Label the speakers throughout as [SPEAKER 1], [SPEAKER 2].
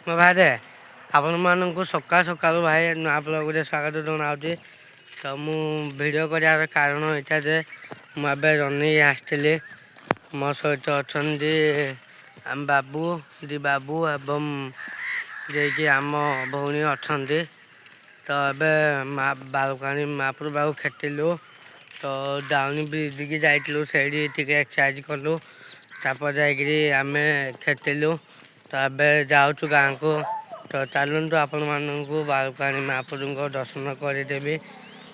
[SPEAKER 1] ମୋ ଭାଇରେ ଆପଣମାନଙ୍କୁ ସକାଳୁ ସକାଳୁ ଭାଇ ନୂଆ ବ୍ଲଗ୍ରେ ସ୍ୱାଗତ ଜଣାଉଛି। ତ ମୁଁ ଭିଡ଼ିଓ କରିବାର କାରଣ ଏଇଟା ଯେ ମୁଁ ଏବେ ରନିଂ ଆସିଥିଲି। ମୋ ସହିତ ଅଛନ୍ତି ଆମ ବାବୁ ଏବଂ ଯିଏକି ଆମ ଭଉଣୀ ଅଛନ୍ତି। ତ ଏବେ ବାଲୁକାଣି ମହାପ୍ରଭୁ ଖେଟିଲୁ। ତ ଡାଉନ୍ ବ୍ରିଜ୍କି ଯାଇଥିଲୁ, ସେଇଠି ଟିକେ ଏକ୍ସରସାଇଜ୍ କଲୁ। ତାପରେ ଯାଇକିରି ଆମେ ଖେଟିଲୁ। ତ ଏବେ ଯାଉଛୁ ଗାଁକୁ। ତ ଚାଲନ୍ତୁ ଆପଣମାନଙ୍କୁ ବାଳୁକାଣି ମହାପ୍ରଭୁଙ୍କ ଦର୍ଶନ କରିଦେବି।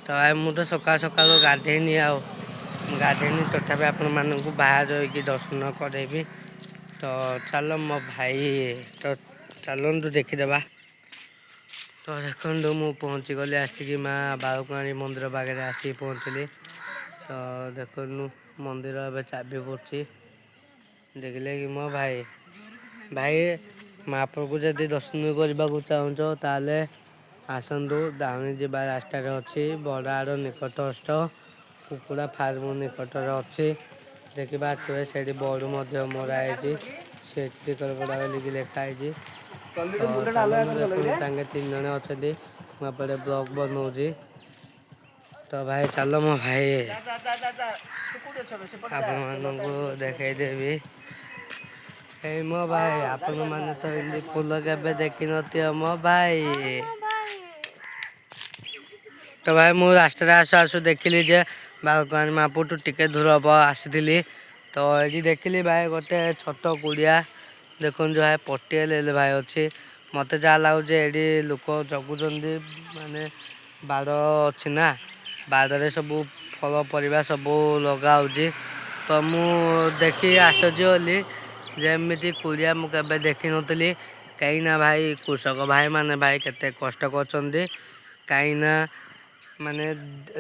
[SPEAKER 1] ତ ମୁଁ ତ ସକାଳୁ ସକାଳୁ ଗାଧେଇନି ଆଉ। ମୁଁ ଗାଧେଇନି, ତଥାପି ଆପଣମାନଙ୍କୁ ବାହାରେ ରହିକି ଦର୍ଶନ କରେଇବି। ତ ଚାଲ ମୋ ଭାଇ, ତ ଚାଲନ୍ତୁ ଦେଖିଦେବା। ତ ଦେଖନ୍ତୁ ମୁଁ ପହଞ୍ଚିଗଲି, ଆସିକି ମା ବାଳୁକାଣି ମନ୍ଦିର ପାଖରେ ଆସିକି ପହଞ୍ଚିଲି। ତ ଦେଖନ୍ତୁ ମନ୍ଦିର ଏବେ ଚାବି ପଡ଼ିଛି। ଦେଖିଲେ କି ମୋ ଭାଇ ମହାପ୍ରଭୁ ଯଦି ଦର୍ଶନ କରିବାକୁ ଚାହୁଁଛ ତାହେଲେ ଆସନ୍ତୁ। ଡାହୁଣି ଯିବା ରାସ୍ତାରେ ଅଛି, ବଡ଼ାର ନିକଟସ୍ଥ କୁକୁଡ଼ା ଫାର୍ମ ନିକଟରେ ଅଛି। ଦେଖିପାରୁଥିବେ ସେଇଠି ବୋର୍ଡ ମଧ୍ୟ ମରା ହେଇଛି, ଟିକରପଡା ବୋଲିକି ଲେଖା ହେଇଛି। ଚାଲନ୍ତୁ ଦେଖନ୍ତୁ ତାଙ୍କେ 3 ଜଣ ଅଛନ୍ତି। ମୁଁ ଏପଟେ ବ୍ଲଗ ବନଉଛି। ତ ଭାଇ ଚାଲ ମୋ ଭାଇ ଆପଣମାନଙ୍କୁ ଦେଖେଇଦେବି। ଏଇ ମୋ ଭାଇ, ଆପଣମାନେ ତ ଏମିତି ଫୁଲ କେବେ ଦେଖିନଥିବ ମୋ ଭାଇ। ତ ଭାଇ ମୁଁ ରାସ୍ତାରେ ଆସୁ ଆସୁ ଦେଖିଲି ଯେ ବାଳୁକାଣି ମହାପ୍ରଭୁଠୁ ଟିକେ ଦୂର ହବ ଆସିଥିଲି। ତ ଏଇଠି ଦେଖିଲି ଭାଇ ଗୋଟେ ଛୋଟ କୁଡ଼ିଆ। ଦେଖନ୍ତୁ ଭାଇ ପଟିଆଲେ ଭାଇ ଅଛି। ମୋତେ ଯାହା ଲାଗୁଛି ଏଇଠି ଲୋକ ଜଗୁଛନ୍ତି, ମାନେ ବାଡ଼ ଅଛି ନା, ବାଡ଼ରେ ସବୁ ଫଳ ପରିବା ସବୁ ଲଗା ହେଉଛି। ତ ମୁଁ ଦେଖି ଆଶ୍ଚର୍ଯ୍ୟ ହେଲି ଯେ ଏମିତି କୁଡ଼ିଆ ମୁଁ କେବେ ଦେଖିନଥିଲି। କାହିଁକିନା ଭାଇ କୃଷକ ଭାଇମାନେ ଭାଇ କେତେ କଷ୍ଟ କରୁଛନ୍ତି। କାହିଁକିନା ମାନେ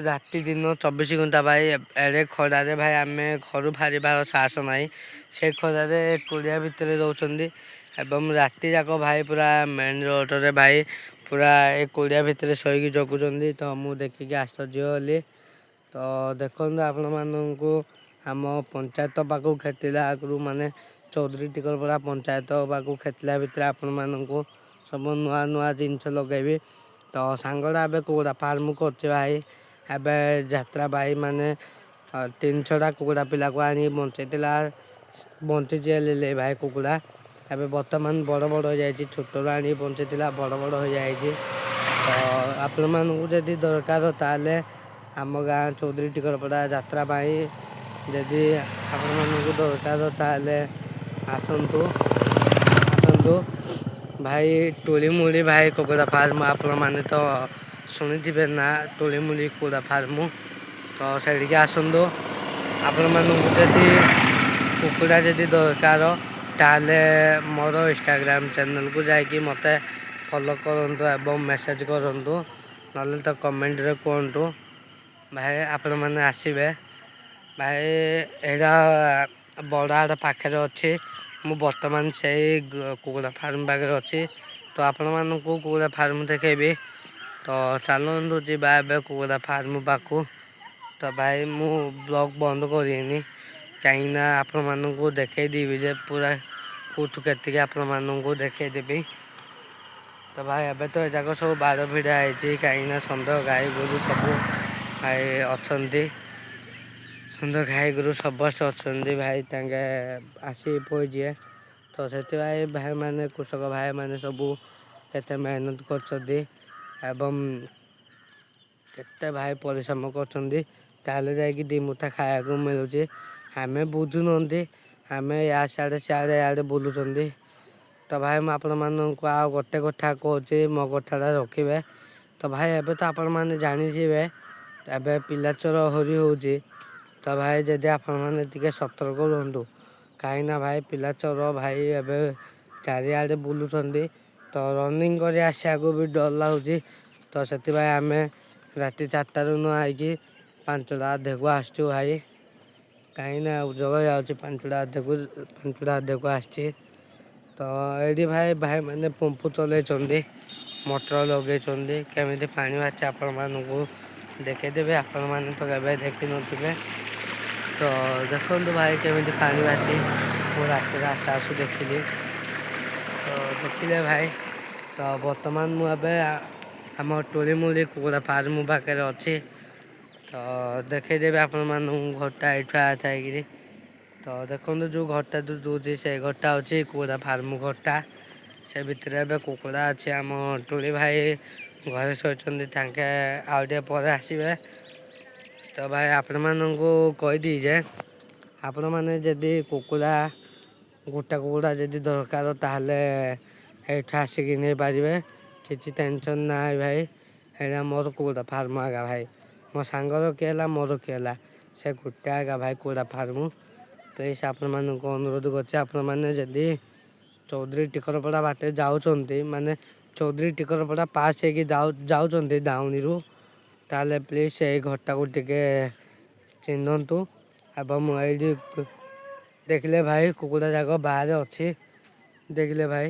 [SPEAKER 1] ରାତି ଦିନ 24 ଘଣ୍ଟା ଭାଇ ଏଡ଼େ ଖରାରେ ଭାଇ ଆମେ ଘରୁ ବାହାରିବାର ସାହସ ନାହିଁ। ସେ ଖରାରେ କୁଡ଼ିଆ ଭିତରେ ରହୁଛନ୍ତି ଏବଂ ରାତି ଯାକ ଭାଇ ପୁରା ମେନ୍ ରୋଡ଼ରେ ଭାଇ ପୁରା ଏ କୁଡ଼ିଆ ଭିତରେ ଶୋଇକି ଜଗୁଛନ୍ତି। ତ ମୁଁ ଦେଖିକି ଆଶ୍ଚର୍ଯ୍ୟ ହେଲି। ତ ଦେଖନ୍ତୁ ଆପଣମାନଙ୍କୁ ଆମ ପଞ୍ଚାୟତ ପାଖକୁ ଖେଟିଲା ଆଗରୁ, ମାନେ ଚୌଧୁରୀ ଟିକରପଡ଼ା ପଞ୍ଚାୟତ ପାଖକୁ ଖେଟିଲା ଭିତରେ ଆପଣମାନଙ୍କୁ ସବୁ ନୂଆ ନୂଆ ଜିନିଷ ଲଗେଇବି। ତ ସାଙ୍ଗଟା ଏବେ କୁକୁଡ଼ା ଫାର୍ମ କରୁଛି ଭାଇ। ଏବେ ଯାତ୍ରା ଭାଇ ମାନେ 300ଟା କୁକୁଡ଼ା ପିଲାକୁ ଆଣି ବଞ୍ଚେଇଥିଲା, ବଞ୍ଚିଛି ହେଲେ ଭାଇ କୁକୁଡ଼ା ଏବେ ବର୍ତ୍ତମାନ ବଡ଼ ବଡ଼ ହୋଇଯାଇଛି। ଛୋଟରୁ ଆଣି ବଞ୍ଚେଇଥିଲା, ବଡ଼ ବଡ଼ ହୋଇଯାଇଛି। ତ ଆପଣମାନଙ୍କୁ ଯଦି ଦରକାର ତାହେଲେ ଆମ ଗାଁ ଚୌଧୁରୀ ଟିକରପଡ଼ା ଯାତ୍ରା ପାଇଁ ଯଦି ଆପଣମାନଙ୍କୁ ଦରକାର ତାହେଲେ ଆସନ୍ତୁ ଭାଇ। ଟୁଳିମୁଳି ଭାଇ କୁକୁଡ଼ା ଫାର୍ମ ଆପଣମାନେ ତ ଶୁଣିଥିବେ ନା, ଟୁଳିମୁଳି କୁକୁଡ଼ା ଫାର୍ମ। ତ ସେଇଠିକି ଆସନ୍ତୁ। ଆପଣମାନଙ୍କୁ ଯଦି କୁକୁଡ଼ା ଯଦି ଦରକାର ତାହେଲେ ମୋର ଇନଷ୍ଟାଗ୍ରାମ ଚ୍ୟାନେଲକୁ ଯାଇକି ମୋତେ ଫଲୋ କରନ୍ତୁ ଏବଂ ମେସେଜ କରନ୍ତୁ, ନହେଲେ ତ କମେଣ୍ଟରେ କୁହନ୍ତୁ। ଭାଇ ଆପଣମାନେ ଆସିବେ। ଭାଇ ଏଇଟା ବଡ଼ହାଟ ପାଖରେ ଅଛି। ମୁଁ ବର୍ତ୍ତମାନ ସେଇ କୁକୁଡ଼ା ଫାର୍ମ ପାଖରେ ଅଛି। ତ ଆପଣମାନଙ୍କୁ କୁକୁଡ଼ା ଫାର୍ମ ଦେଖେଇବି। ତ ଚାଲନ୍ତୁ ଯିବା ଏବେ କୁକୁଡ଼ା ଫାର୍ମ ପାଖକୁ। ତ ଭାଇ ମୁଁ ବ୍ଲଗ୍ ବନ୍ଦ କରିବିନି, କାହିଁକିନା ଆପଣମାନଙ୍କୁ ଦେଖେଇଦେବି ଯେ ପୁରା କେଉଁଠୁ କେତିକି ଆପଣମାନଙ୍କୁ ଦେଖେଇଦେବି। ତ ଭାଇ ଏବେ ତ ଏ ଯାକ ସବୁ ବାର ଭିଡ଼ା ହେଇଛି, କାହିଁକିନା ଷଣ୍ଢ ଗାଈ ଗୋରୁ ସବୁ ଭାଇ ଅଛନ୍ତି। ସୁନ୍ଦର ଗାଈ ଗୋରୁ ସମସ୍ତେ ଅଛନ୍ତି ଭାଇ, ତାଙ୍କେ ଆସିକି ପହଞ୍ଚିବେ। ତ ସେଥିପାଇଁ ଭାଇମାନେ, କୃଷକ ଭାଇମାନେ ସବୁ କେତେ ମେହନତ କରୁଛନ୍ତି ଏବଂ କେତେ ଭାଇ ପରିଶ୍ରମ କରୁଛନ୍ତି, ତାହେଲେ ଯାଇକି 2 ମୁଠା ଖାଇବାକୁ ମିଳୁଛି। ଆମେ ବୁଝୁନାହାନ୍ତି, ଆମେ ସିଆଡ଼େ ବୁଲୁଛନ୍ତି। ତ ଭାଇ ମୁଁ ଆପଣମାନଙ୍କୁ ଆଉ ଗୋଟେ କଥା କହୁଛି, ମୋ କଥାଟା ରଖିବେ। ତ ଭାଇ ଏବେ ତ ଆପଣମାନେ ଜାଣିଥିବେ ଏବେ ପିଲାଚୋର ଆହୁରି ହେଉଛି। ତ ଭାଇ ଯଦି ଆପଣମାନେ ଟିକେ ସତର୍କ ରୁହନ୍ତୁ, କାହିଁକିନା ଭାଇ ପିଲାଚୋର ଭାଇ ଏବେ ଚାରିଆଡ଼େ ବୁଲୁଛନ୍ତି। ତ ରନିଂ କରି ଆସିବାକୁ ବି ଡର ଲାଗୁଛି। ତ ସେଥିପାଇଁ ଆମେ ରାତି 4ଟାରୁ ନ ଆଇକି 5ଟା ଅଧେକୁ ଆସୁଛୁ ଭାଇ। କାହିଁକିନା ଉଜଳ ଯାଉଛି, 5ଟା ଅଧେକୁ ଆସିଛି। ତ ଏଇଠି ଭାଇମାନେ ପମ୍ପ ଚଲେଇଛନ୍ତି, ମୋଟର ଲଗେଇଛନ୍ତି। କେମିତି ପାଣି ବାହାରୁଛି ଆପଣମାନଙ୍କୁ ଦେଖେଇଦେବେ, ଆପଣମାନେ ତ କେବେ ଦେଖିନଥିବେ। ତ ଦେଖନ୍ତୁ ଭାଇ କେମିତି ପାଣି ବାହାରୁଛି, ମୁଁ ରାସ୍ତାରେ ଆସୁ ଦେଖିଲି। ତ ଦେଖିଲେ ଭାଇ ତ ବର୍ତ୍ତମାନ ମୁଁ ଏବେ ଆମ ଟୋଳିମୂଳି କୁକୁଡ଼ା ଫାର୍ମ ପାଖରେ ଅଛି। ତ ଦେଖେଇଦେବି ଆପଣମାନଙ୍କୁ ଘରଟା ଏଇଠୁ ଥାଇକିରି। ତ ଦେଖନ୍ତୁ ଯେଉଁ ଘରଟା ଦେଉଛି ସେ ଘରଟା ଅଛି କୁକୁଡ଼ା ଫାର୍ମ ଘରଟା। ସେ ଭିତରେ ଏବେ କୁକୁଡ଼ା ଅଛି। ଆମ ଟୁଳି ଭାଇ ଘରେ ଶୋଇଛନ୍ତି, ତାଙ୍କେ ଆଉ ଟିକେ ପରେ ଆସିବେ। ତ ଭାଇ ଆପଣମାନଙ୍କୁ କହିଦିଏ ଯେ ଆପଣମାନେ ଯଦି କୁକୁଡ଼ା ଗୋଟା କୁକୁଡ଼ା ଯଦି ଦରକାର ତାହେଲେ ଏଇଠୁ ଆସିକି ନେଇପାରିବେ। କିଛି ଟେନସନ୍ ନାହିଁ ଭାଇ। ହେଇଟା ମୋର କୁକୁଡ଼ା ଫାର୍ମ ଆଗା ଭାଇ। ମୋ ସାଙ୍ଗର କିଏ ହେଲା, ମୋର କିଏ ହେଲା, ସେ ଗୋଟେ ଆଗା ଭାଇ କୁକୁଡ଼ା ଫାର୍ମ। ତ ଏଇସେ ଆପଣମାନଙ୍କୁ ଅନୁରୋଧ କରୁଛି, ଆପଣମାନେ ଯଦି ଚୌଧୁରୀ ଟିକରପଡ଼ା ବାଟେ ଯାଉଛନ୍ତି, ମାନେ ଚୌଧୁରୀ ଟିକରପଡ଼ା ପାସ୍ ହେଇକି ଯାଉଛନ୍ତି ଦାଉଣିରୁ, ତାହେଲେ ପ୍ଲିଜ୍ ସେଇ ଘରଟାକୁ ଟିକେ ଚିହ୍ନନ୍ତୁ। ଏବଂ ଏଇଠି ଦେଖିଲେ ଭାଇ କୁକୁଡ଼ା ଯାକ ବାହାରେ ଅଛି। ଦେଖିଲେ ଭାଇ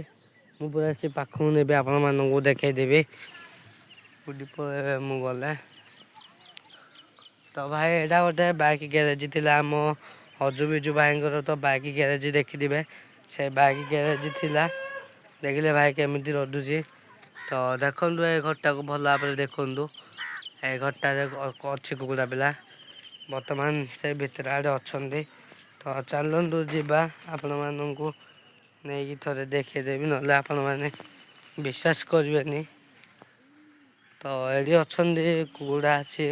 [SPEAKER 1] ମୁଁ ପୁରା ସେ ପାଖକୁ ନେବି, ଆପଣମାନଙ୍କୁ ଦେଖେଇଦେବି ମୁଁ ଗଲେ। ତ ଭାଇ ଏଇଟା ଗୋଟେ ବାଇକ୍ ଗ୍ୟାରେଜ ଥିଲା। ଆମ ଅଜୁ ବିଜୁ ଭାଇଙ୍କର ତ ବାଇକ୍ ଗ୍ୟାରେଜ ଦେଖିଥିବେ, ସେ ବାଇକ୍ ଗ୍ୟାରେଜ ଥିଲା। ଦେଖିଲେ ଭାଇ କେମିତି ରଡୁଛି। ତ ଦେଖନ୍ତୁ ଏ ଘରଟାକୁ ଭଲ ଭାବରେ ଦେଖନ୍ତୁ। ଏ ଘରଟାରେ ଅଛି କୁକୁଡ଼ା ପିଲା, ବର୍ତ୍ତମାନ ସେ ଭିତରେ ଆଡ଼େ ଅଛନ୍ତି। ତ ଚାଲନ୍ତୁ ଯିବା, ଆପଣମାନଙ୍କୁ ନେଇକି ଥରେ ଦେଖେଇଦେବି, ନହେଲେ ଆପଣମାନେ ବିଶ୍ୱାସ କରିବେନି। ତ ଏଠି ଅଛନ୍ତି କୁକୁଡ଼ା ଅଛି।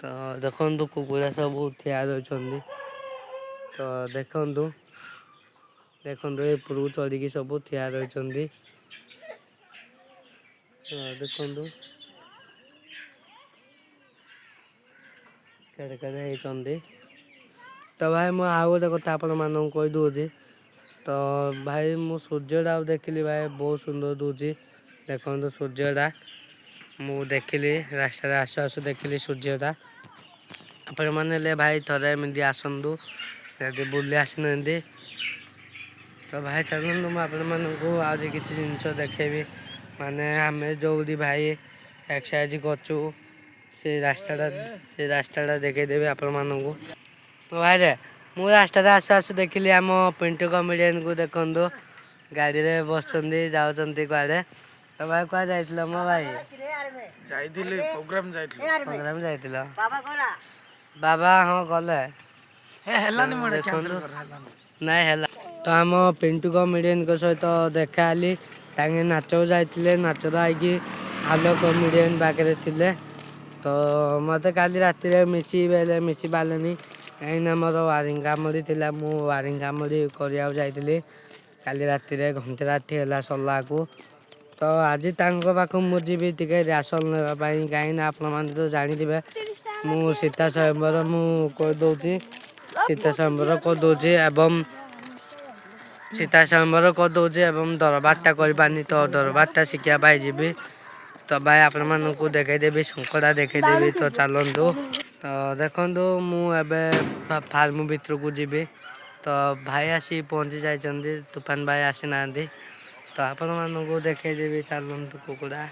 [SPEAKER 1] ତ ଦେଖନ୍ତୁ କୁକୁଡ଼ା ସବୁ ଠିଆ ରହିଛନ୍ତି। ତ ଦେଖନ୍ତୁ ଏ ଉପରକୁ ଚଢ଼ିକି ସବୁ ଠିଆ ରହିଛନ୍ତି। ଦେଖନ୍ତୁ କେଡ଼େ କେଡ଼େ ହେଇଛନ୍ତି। ତ ଭାଇ ମୁଁ ଆଉ ଗୋଟେ କଥା ଆପଣମାନଙ୍କୁ କହିଦେଉଛି। ତ ଭାଇ ମୁଁ ସୂର୍ଯ୍ୟଟା ଆଉ ଦେଖିଲି ଭାଇ ବହୁତ ସୁନ୍ଦର ଦେଉଛି। ଦେଖନ୍ତୁ ସୂର୍ଯ୍ୟଟା ମୁଁ ଦେଖିଲି ରାସ୍ତାରେ ଆସୁ ଆସୁ ଦେଖିଲି ସୂର୍ଯ୍ୟଟା। ଆପଣମାନେ ହେଲେ ଭାଇ ଥରେ ଏମିତି ଆସନ୍ତୁ ଯଦି ବୁଲି ଆସିନାହାନ୍ତି। ତ ଭାଇ ଚାଲନ୍ତୁ ମୁଁ ଆପଣମାନଙ୍କୁ ଆହୁରି କିଛି ଜିନିଷ ଦେଖେଇବି। ମାନେ ଆମେ ଯେଉଁଠି ଭାଇ ଏକ୍ସରସାଇଜ୍ କରୁଛୁ ସେ ରାସ୍ତାଟା ଦେଖେଇଦେବି ଆପଣମାନଙ୍କୁ। ଭାଇରେ ମୁଁ ରାସ୍ତାରେ ଆସୁ ଆସୁ ଦେଖିଲି ଆମ ପିଣ୍ଟୁ କମେଡ଼ିଆନକୁ। ଦେଖନ୍ତୁ ଗାଡ଼ିରେ ବସୁଛନ୍ତି, ଯାଉଛନ୍ତି କୁଆଡ଼େ। ତ ଭାଇ କୁଆଡ଼େ ଯାଇଥିଲ ମୋ ଭାଇ?
[SPEAKER 2] ଯାଇଥିଲି ପ୍ରୋଗ୍ରାମ
[SPEAKER 1] ଯାଇଥିଲ? ବାବା ହଁ ଗଲେ।
[SPEAKER 2] ହେଲାନି ମୁଁ
[SPEAKER 1] ଦେଖନ୍ତୁ ନାଇଁ ହେଲା। ତ ଆମ ପିଣ୍ଟୁ କମେଡ଼ିଆନଙ୍କ ସହିତ ଦେଖା ହେଲି। ତାଙ୍କେ ନାଚକୁ ଯାଇଥିଲେ, ନାଚରୁ ଆଇକି ଆଲୋକ କମେଡ଼ିଆନ ପାଖରେ ଥିଲେ। ତ ମୋତେ କାଲି ରାତିରେ ମିଶି ପାରିଲେନି, କାହିଁକିନା ମୋର ୱାରିଙ୍ଗ କାମ ଥିଲା। ମୁଁ ୱାରିଙ୍ଗ କାମ କରିବାକୁ ଯାଇଥିଲି କାଲି ରାତିରେ, ଘଣ୍ଟେ ରାତି ହେଲା ସରିଲାକୁ। ତ ଆଜି ତାଙ୍କ ପାଖକୁ ମୁଁ ଯିବି ଟିକେ ରାସନ ନେବା ପାଇଁ, କାହିଁକିନା ଆପଣମାନେ ତ ଜାଣିଥିବେ ମୁଁ ସୀତା ସ୍ୱୟଂବର କରିଦେଉଛି ଏବଂ ଦରବାରଟା କରିପାରୁନି। ତ ଦରବାରଟା ଶିଖିବା ପାଇଁ ଯିବି। ତ ଭାଇ ଆପଣମାନଙ୍କୁ ଦେଖେଇଦେବି, ଶଙ୍ଖଟା ଦେଖେଇଦେବି। ତ ଚାଲନ୍ତୁ। ତ ଦେଖନ୍ତୁ ମୁଁ ଏବେ ଫାର୍ମ ଭିତରକୁ ଯିବି। ତ ଭାଇ ଆସି ପହଞ୍ଚି ଯାଇଛନ୍ତି, ତୁଫାନ ଭାଇ ଆସିନାହାନ୍ତି। ତ ଆପଣମାନଙ୍କୁ ଦେଖେଇଦେବି, ଚାଲନ୍ତୁ କୁକୁଡ଼ା।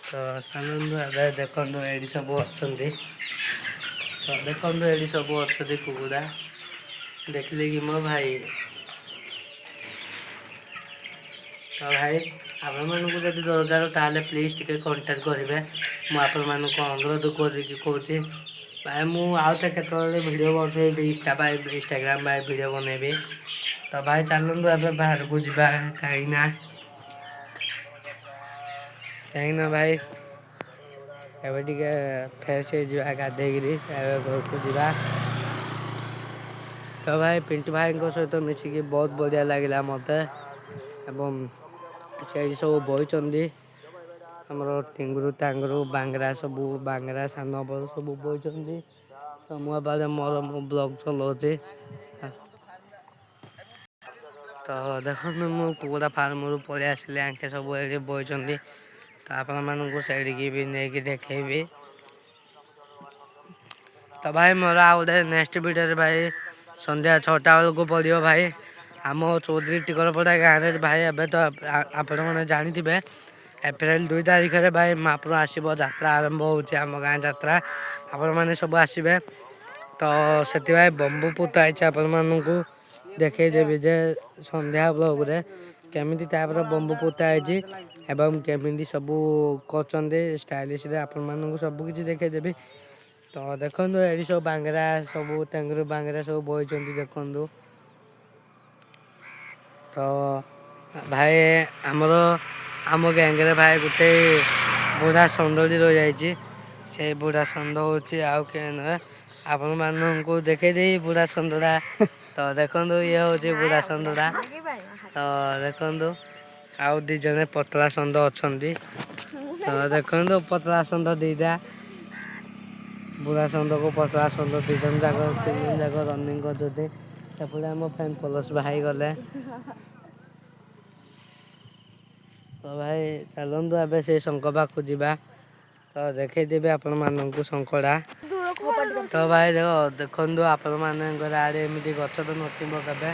[SPEAKER 1] ତ ଚାଲନ୍ତୁ ଏବେ ଦେଖନ୍ତୁ ଏଇଠି ସବୁ ଅଛନ୍ତି। ତ ଦେଖନ୍ତୁ ଏଇଠି ସବୁ ଅଛନ୍ତି କୁକୁଡ଼ା, ଦେଖିଲେ କି ମୋ ଭାଇ। ତ ଭାଇ ଆପଣମାନଙ୍କୁ ଯଦି ଦରକାର ତାହେଲେ ପ୍ଲିଜ୍ ଟିକେ କଣ୍ଟାକ୍ଟ କରିବେ। ମୁଁ ଆପଣମାନଙ୍କୁ ଅନୁରୋଧ କରିକି କହୁଛି ଭାଇ, ମୁଁ ଆଉ ତ କେତେବେଳେ ଭିଡ଼ିଓ ବନେଇବି ଇନଷ୍ଟାଗ୍ରାମ ପାଇଁ ଭିଡ଼ିଓ ବନେଇବି। ତ ଭାଇ ଚାଲନ୍ତୁ ଏବେ ବାହାରକୁ ଯିବା, କାହିଁକିନା ଭାଇ ଏବେ ଟିକେ ଫ୍ରେଶ ହେଇଯିବା, ଗାଧେଇକିରି ଏବେ ଘରକୁ ଯିବା। ତ ଭାଇ ପିଣ୍ଟୁ ଭାଇଙ୍କ ସହିତ ମିଶିକି ବହୁତ ବଢ଼ିଆ ଲାଗିଲା ମୋତେ। ଏବଂ ସେଇଠି ସବୁ ବଇଛନ୍ତି ଆମର ଟିଙ୍ଗୁରୁ ଟାଙ୍ଗୁରୁ ବାଙ୍ଗରା, ସବୁ ବାଙ୍ଗରା ସାନ ବଡ଼ ସବୁ ବଇଛନ୍ତି। ତ ମୁଁ ମୋର ବ୍ଲଗ ଚଲାଉଛି। ତ ଦେଖନ୍ତୁ ମୁଁ କୁକୁଡ଼ା ଫାର୍ମରୁ ପଳେଇ ଆସିଲି, ଆଙ୍କେ ସବୁ ଏଠି ବଇଛନ୍ତି। ତ ଆପଣମାନଙ୍କୁ ସେଇଠିକି ବି ନେଇକି ଦେଖେଇବି। ତ ଭାଇ ମୋର ଆଉ ଗୋଟେ ନେକ୍ସଟ ଭିଡ଼ିଓରେ ଭାଇ ସନ୍ଧ୍ୟା 6ଟା ବେଳକୁ ପଡ଼ିବ ଭାଇ। ଆମ ଚୌଧୁରୀ ଟିକରପଡ଼ା ଗାଁରେ ଭାଇ ଏବେ ତ ଆପଣମାନେ ଜାଣିଥିବେ ଏପ୍ରିଲ 2 ତାରିଖରେ ଭାଇ ମହାପ୍ରଭୁ ଆସିବ, ଯାତ୍ରା ଆରମ୍ଭ ହେଉଛି, ଆମ ଗାଁ ଯାତ୍ରା। ଆପଣମାନେ ସବୁ ଆସିବେ। ତ ସେଥିପାଇଁ ବମ୍ବୁ ପୋତା ହେଇଛି, ଆପଣମାନଙ୍କୁ ଦେଖେଇଦେବି ଯେ ସନ୍ଧ୍ୟା ବ୍ଲଗରେ। କେମିତି ତାପରେ ବମ୍ବୁ ପୋତା ହେଇଛି ଏବଂ କେମିତି ସବୁ କରୁଛନ୍ତି ଷ୍ଟାଇଲିଶରେ ଆପଣମାନଙ୍କୁ ସବୁ କିଛି ଦେଖେଇଦେବି। ତ ଦେଖନ୍ତୁ ଏଠି ସବୁ ବାଙ୍ଗରା ସବୁ ଟେଙ୍ଗୁରୁ ବାଙ୍ଗରା ସବୁ ବଇଛନ୍ତି ଦେଖନ୍ତୁ। ତ ଭାଇ ଆମର ଆମ ଗ୍ୟାଙ୍ଗରେ ଭାଇ ଗୋଟେ ବୁଢ଼ା ଷଣ୍ଢଟି ରହିଯାଇଛି। ସେ ବୁଢ଼ା ଷଣ୍ଢ ହେଉଛି ଆଉ କିଏ ନୁହେଁ ଆପଣମାନଙ୍କୁ ଦେଖେଇଦେଇ ବୁଢ଼ା ଷଣ୍ଢଟା। ତ ଦେଖନ୍ତୁ ଇଏ ହେଉଛି ବୁଢ଼ା ଷଣ୍ଢଟା। ତ ଦେଖନ୍ତୁ ଆଉ ଦି ଜଣ ପତଳା ଷଣ୍ଢ ଅଛନ୍ତି। ତ ଦେଖନ୍ତୁ ପତଳା ଷଣ୍ଢ ଦିଟା ବୁଢ଼ା ଷଣ୍ଢକୁ ପତଳା ଷଣ୍ଢ ଦି ଜଣ ଯାକ ତିନି ଜଣ ଯାକ ରନିଂ କରୁଛନ୍ତି। ସେପଟେ ଆମ ଫ୍ୟାନ୍ ପ୍ଲସ୍ ଭାଇ ଗଲେ। ତ ଭାଇ ଚାଲନ୍ତୁ ଏବେ ସେଇ ଶଙ୍ଖ ପାଖକୁ ଯିବା। ତ ଦେଖେଇଦେବି ଆପଣମାନଙ୍କୁ ଶଙ୍ଖଟା। ତ ଭାଇ ଦେଖନ୍ତୁ ଆପଣମାନଙ୍କର ଆଡ଼େ ଏମିତି ଗଛ ତ ନଥିବ କେବେ।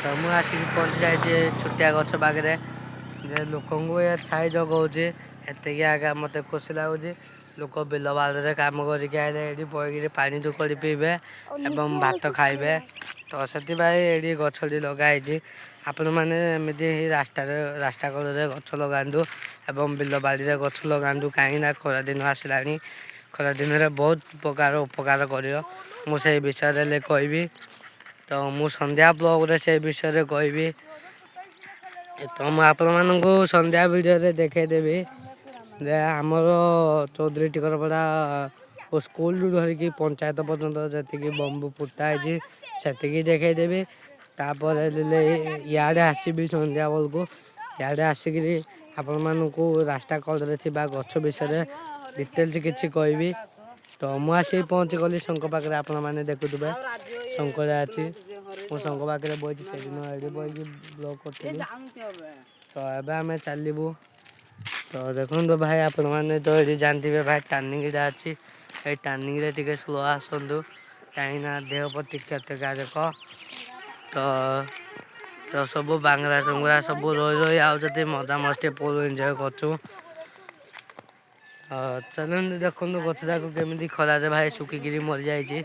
[SPEAKER 1] ତ ମୁଁ ଆସିକି ପହଞ୍ଚି ଯାଇଛି ଛୋଟିଆ ଗଛ ପାଖରେ ଯେ ଲୋକଙ୍କୁ ଏ ଛାଇ ଯୋଗଉଛି। ଏତିକି ଆଗା ମୋତେ ଖୁସି ଲାଗୁଛି। ଲୋକ ବିଲ ବାଲରେ କାମ କରିକି ଆଇଲେ ଏଠି ବଇକିରି ପାଣି ଟୋକରି ପିଇବେ ଏବଂ ଭାତ ଖାଇବେ। ତ ସେଥିପାଇଁ ଏଠି ଗଛଟି ଲଗା ହେଇଛି। ଆପଣମାନେ ଏମିତି ରାସ୍ତା କଡ଼ରେ ଗଛ ଲଗାନ୍ତୁ ଏବଂ ବିଲ ବାଡ଼ିରେ ଗଛ ଲଗାନ୍ତୁ କାହିଁକିନା ଖରାଦିନ ଆସିଲାଣି। ଖରାଦିନରେ ବହୁତ ପ୍ରକାର ଉପକାର କରିବ। ମୁଁ ସେଇ ବିଷୟରେ କହିବି। ତ ମୁଁ ସନ୍ଧ୍ୟା ବ୍ଲଗ୍ରେ ସେଇ ବିଷୟରେ କହିବି। ତ ମୁଁ ଆପଣମାନଙ୍କୁ ସନ୍ଧ୍ୟା ଭିଡ଼ିଓରେ ଦେଖେଇଦେବି ଯେ ଆମର ଚୌଧୁରୀ ଟିକରପଡ଼ା ସ୍କୁଲରୁ ଧରିକି ପଞ୍ଚାୟତ ପର୍ଯ୍ୟନ୍ତ ଯେତିକି ବମ୍ବୁ ଫୁଟା ହେଇଛି ସେତିକି ଦେଖେଇଦେବି। ତାପରେ ଇଆଡ଼େ ଆସିବି ସନ୍ଧ୍ୟା ବେଳକୁ। ଇଆଡ଼େ ଆସିକିରି ଆପଣମାନଙ୍କୁ ରାସ୍ତା କଡ଼ରେ ଥିବା ଗଛ ବିଷୟରେ ଡିଟେଲ୍ସ କିଛି କହିବି। ତ ମୁଁ ଆସିକି ପହଞ୍ଚିଗଲି ଶଙ୍ଖ ପାଖରେ। ଆପଣମାନେ ଦେଖୁଥିବେ ଶଙ୍ଖଟା ଅଛି। ମୁଁ ଶଙ୍ଖ ପାଖରେ ବଇଛି ସେଦିନ ଏଠି ବଇକି ବ୍ଲଗ୍ କରୁଥିଲି। ତ ଏବେ ଆମେ ଚାଲିବୁ। ତ ଦେଖନ୍ତୁ ଭାଇ ଆପଣମାନେ ତ ଏଠି ଜାଣିଥିବେ ଭାଇ ଟାର୍ଣ୍ଣିଂଟା ଅଛି। ଏଇ ଟାର୍ଣ୍ଣିଂରେ ଟିକେ ସ୍ଲୋ ଆସନ୍ତୁ କାହିଁକିନା ଦେହ ପ୍ରତି କ୍ଷତିକାରକ। ତ ସବୁ ବାଙ୍ଗରା ଟୁଙ୍ଗୁରା ସବୁ ରହି ଆଉଛନ୍ତି ମଜାମସ୍ତି ଫୁଲ୍ ଏନ୍ଜୟ କରୁଛୁ। ଚାଲନ୍ତୁ ଦେଖନ୍ତୁ ଗଛ ଯାକ କେମିତି ଖରାରେ ଭାଇ ଶୁଖିକିରି ମରିଯାଇଛି।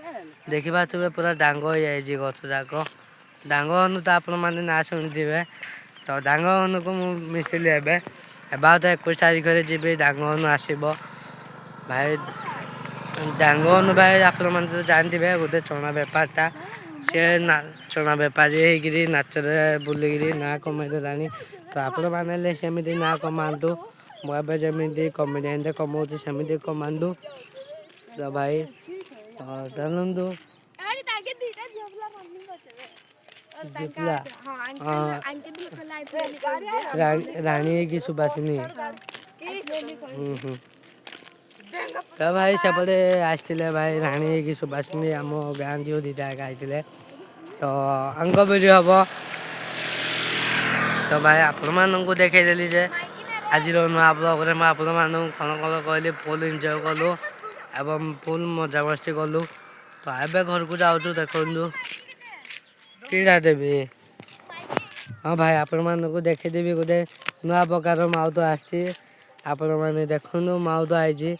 [SPEAKER 1] ଦେଖିପାରୁଥିବେ ପୁରା ଡାଙ୍ଗ ହେଇଯାଇଛି ଗଛ ଯାକ। ଡାଙ୍ଗ ହନୁ ତ ଆପଣମାନେ ନାଁ ଶୁଣିଥିବେ। ତ ଡାଙ୍ଗ ହନୁକୁ ମୁଁ ମିଶିଲି ଏବେ ଆଉ ତ 21 ତାରିଖରେ ଯିବି ଡାଙ୍ଗ ହନୁ ଆସିବ। ଭାଇ ଡାଙ୍ଗ ହନୁ ଭାଇ ଆପଣମାନେ ତ ଜାଣିଥିବେ ଗୋଟେ ଚଣା ବେପାରଟା। ସେ ଚଣା ବେପାରୀ ହେଇକିରି ନାଚରେ ବୁଲିକିରି ନାଁ କମେଇ ଦେଲାଣି। ତ ଆପଣମାନେ ହେଲେ ସେମିତି ନାଁ କମାନ୍ତୁ। ମୁଁ ଏବେ ଯେମିତି କମେଡ଼ିଆନଟେ କମଉଛି ସେମିତି କମାନ୍ତୁ। ତ ଭାଇ ଚାଲନ୍ତୁ। ରାଣୀ ହେଇକି ସୁବାସିନୀ। ତ ଭାଇ ସେପଟେ ଆସିଥିଲେ ଭାଇ ରାଣୀ ହେଇକି ସୁବାସିନୀ ଆମ ଗାଁ ଝିଅ ଦୁଇଟା ଏକା ଆସିଥିଲେ। ତ ଆଙ୍କ ଭିଡ଼ିଓ ହବ। ତ ଭାଇ ଆପଣମାନଙ୍କୁ ଦେଖେଇଦେଲି ଯେ ଆଜିର ନୂଆ ବ୍ଲଗ୍ରେ ମୁଁ ଆପଣମାନଙ୍କୁ କ'ଣ କ'ଣ କହିଲି ଫୁଲ୍ ଏନ୍ଜୟ କଲୁ ଏବଂ ଫୁଲ୍ ମଜାମସ୍ତି କଲୁ। ତ ଏବେ ଘରକୁ ଯାଉଛୁ ଦେଖନ୍ତୁ କିଡ଼ା ଦେବି। ହଁ ଭାଇ ଆପଣମାନଙ୍କୁ ଦେଖେଇଦେବି ଗୋଟେ ନୂଆ ପ୍ରକାର ମାଉତ ଆସିଛି। ଆପଣମାନେ ଦେଖନ୍ତୁ ମାଉତ ଆଇଛି।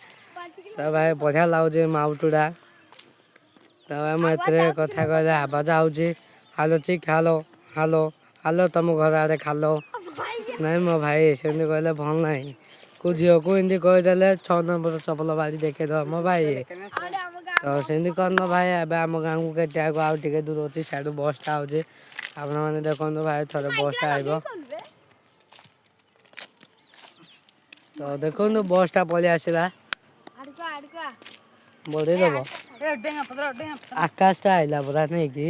[SPEAKER 1] ତ ଭାଇ ବଢ଼ିଆ ଲାଗୁଛି ମାଉତଟା। ତ ମୁଁ ଏଥିରେ କଥା କହିଲେ ଆବାଜ ଆଉଛି। ହ୍ୟାଲୋ ଚିକ୍ ହ୍ୟାଲୋ ହ୍ୟାଲୋ ହ୍ୟାଲୋ ତମ ଘର ଆଡ଼େ ଖାଲୋ। ନାଇଁ ମୋ ଭାଇ ସେମିତି କହିଲେ ଭଲ ନାହିଁ। କେଉଁ ଝିଅକୁ ଏମିତି କହିଦେଲେ 6 ନମ୍ବର ଚପଲ ବାଡ଼ି ଦେଖେଇଦେବ ମୋ ଭାଇ। ତ ସେମିତି କରୁନ ଭାଇ। ଏବେ ଆମ ଗାଁକୁ କେଟିଆକୁ ଆଉ ଟିକେ ଦୂର ଅଛି। ସିଆଡ଼ୁ ବସ୍ଟା ଆଉଛି। ଆପଣମାନେ ଦେଖନ୍ତୁ ଭାଇ ଥରେ ବସ୍ଟା ଆଇବ। ତ ଦେଖନ୍ତୁ ବସ୍ଟା ପଳେଇ ଆସିଲା। ବଢ଼େଇ ଦେବ ଆକାଶଟା ଆଇଲା ପରା ନେଇକି।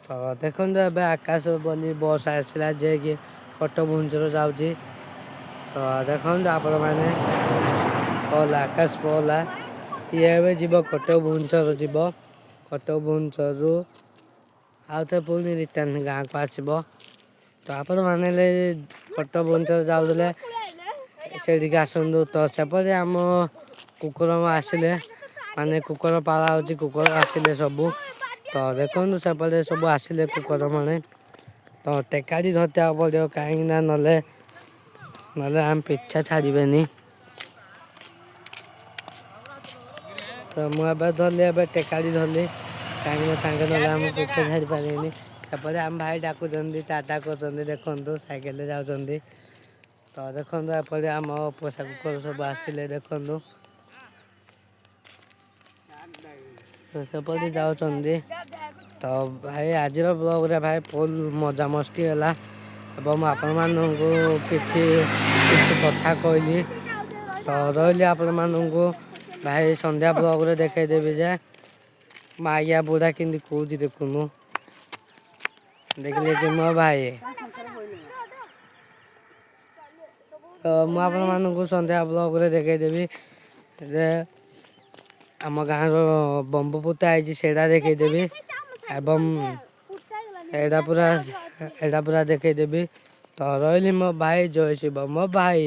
[SPEAKER 1] ତ ଦେଖନ୍ତୁ ଏବେ ଆକାଶ ବୋଲି ବସ୍ ଆସିଲା ଯେ କି କଟକ ଭୁବନେଶ୍ୱର ଯାଉଛି। ତ ଦେଖନ୍ତୁ ଆପଣମାନେ ପହଲା ଆକାଶ ପହଲା ଇଏ ଏବେ ଯିବ କଟକ ଭୁବନେଶ୍ୱର ଯିବ। କଟକ ଭୁବନେଶ୍ୱରରୁ ଆଉ ଥରେ ପୁଣି ରିଟର୍ନ ଗାଁକୁ ଆସିବ। ତ ଆପଣମାନେ ହେଲେ କଟକ ଭୁବନେଶ୍ୱର ଯାଉଥିଲେ ସେଇଠିକି ଆସନ୍ତୁ। ତ ସେପଟେ ଆମ କୁକୁର ଆସିଲେ ମାନେ କୁକୁର ପାଳା ହେଉଛି। କୁକୁର ଆସିଲେ ସବୁ। ତ ଦେଖନ୍ତୁ ସେପଟେ ସବୁ ଆସିଲେ କୁକୁର ମାନେ। ତ ଟେକାଡ଼ି ଧରିବାକୁ ପଡ଼ିବ କାହିଁକିନା ନହେଲେ ଆମ ପିଛା ଛାଡ଼ିବେନି। ତ ମୁଁ ଏବେ ଧରିଲି ଏବେ ଟେକାଡ଼ି ଧରିଲି କାହିଁକିନା ତାଙ୍କେ ନହେଲେ ଆମ ପିଛା ଛାଡ଼ି ପାରିବେନି। ସେପଟେ ଆମ ଭାଇ ଡାକୁଛନ୍ତି ଟାଟା କରୁଛନ୍ତି ଦେଖନ୍ତୁ ସାଇକେଲରେ ଯାଉଛନ୍ତି। ତ ଦେଖନ୍ତୁ ଏପଟେ ଆମ ପୋଷା କୁକୁର ସବୁ ଆସିଲେ ଦେଖନ୍ତୁ ସେପଟେ ଯାଉଛନ୍ତି। ତ ଭାଇ ଆଜିର ବ୍ଲଗ୍ରେ ଭାଇ ଫୁଲ୍ ମଜାମସ୍ତି ହେଲା ଏବଂ ଆପଣମାନଙ୍କୁ କିଛି କିଛି କଥା କହିଲି। ତ ରହିଲି ଆପଣମାନଙ୍କୁ ଭାଇ ସନ୍ଧ୍ୟା ବ୍ଲଗ୍ରେ ଦେଖେଇଦେବି ଯେ ମାଇଆ ବୁଢ଼ା କେମିତି କହୁଛି ଦେଖୁନୁ ଦେଖିଲେ କି ମୋ ଭାଇ। ତ ମୁଁ ଆପଣମାନଙ୍କୁ ସନ୍ଧ୍ୟା ବ୍ଲଗ୍ରେ ଦେଖେଇଦେବି ଯେ ଆମ ଗାଁର ବମ୍ବ ପୋତା ହେଇଛି ସେଇଟା ଦେଖେଇଦେବି ଏବଂ ଏଇଟା ପୁରା ଦେଖେଇଦେବି। ତ ରହିଲି ମୋ ଭାଇ, ଜୟ ଶିବ ମୋ ଭାଇ।